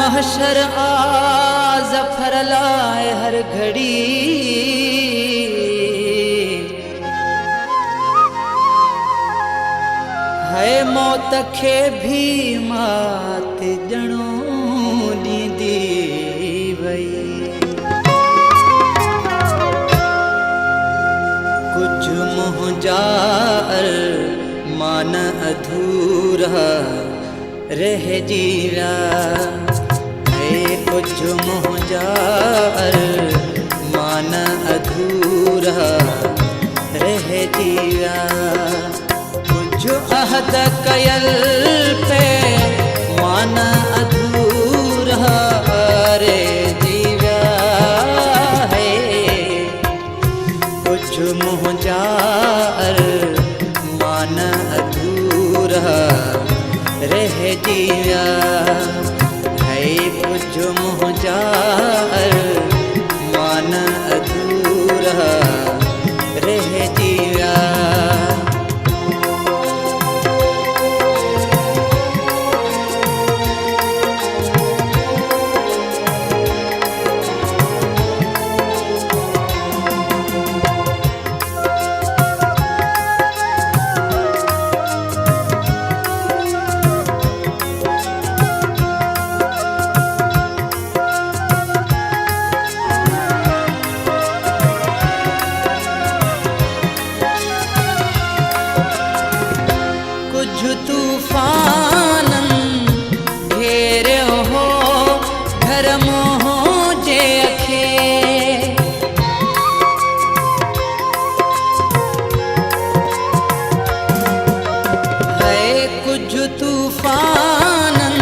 महशर आ ज़फ़र लाए हर घड़ी, है मौत खे भी मात ॼणो ॾींदी वई। कुछ मुंहिंजा अरमान अधूरा रहिजी विया, कुछ मुंहिंजा अरमान अधूरा रहिजी विया। कुछ अहद कयल पे मान अधूरा रहिजी विया है। कुछ मुंहिंजा अरमान अधूरा रहिजी विया है। कुछ मुंहिंजा अरमान अधूरा रहिजी विया। तूफानन घेरियो हो घर मुंहिंजे अखे, है कुछ तूफानन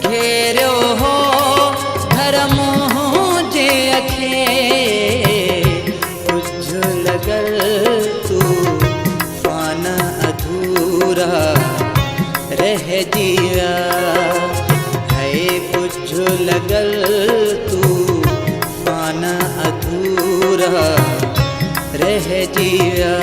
घेरियो हो घर मुंहिंजे अखे। कुछ लॻल तूफान अधूरा रहिजी विया है। कुछ लॻल तूफान अधूरा रहिजी विया।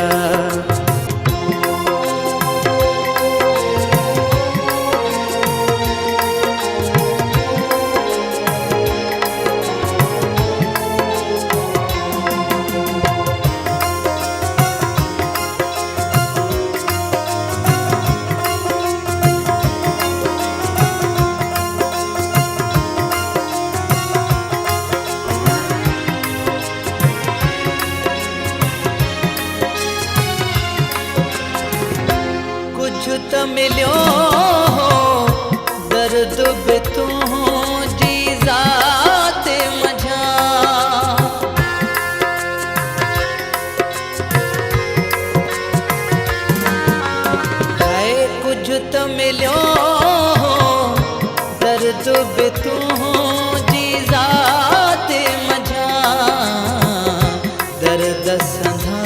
कुछ त मिलियो हो दर्द बि तुंहिंजी ज़ात मझा, है कुछ त मिलियो हो दर्द बि तुंहिंजी ज़ात मझा। दर्द संधा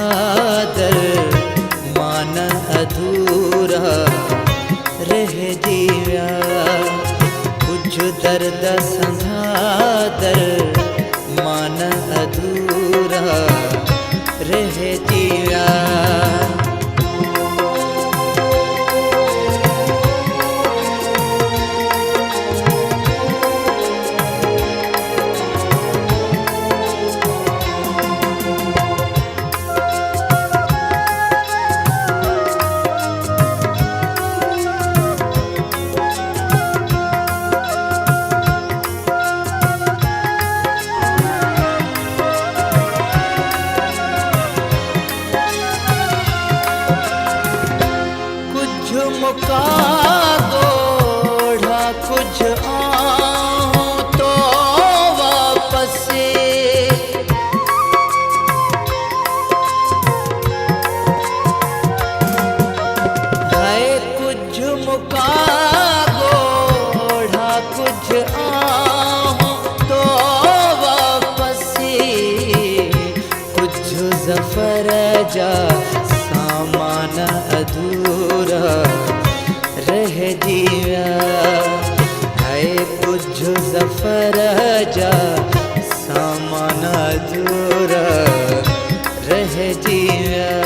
दरमान अधूरा रहिजी विया। कुछ दर्द संधा दरमान अधूरा रहिजी विया। मुका गोढ़ा कुछ आऊं तो वापस, है कुछ मुका गोढ़ा कुछ आऊं तो वापस। कुछ ज़फ़र जा सामान अधूरा रहिजी विया है। कुछ ज़फ़र जा सामान अधूरा रहिजी विया।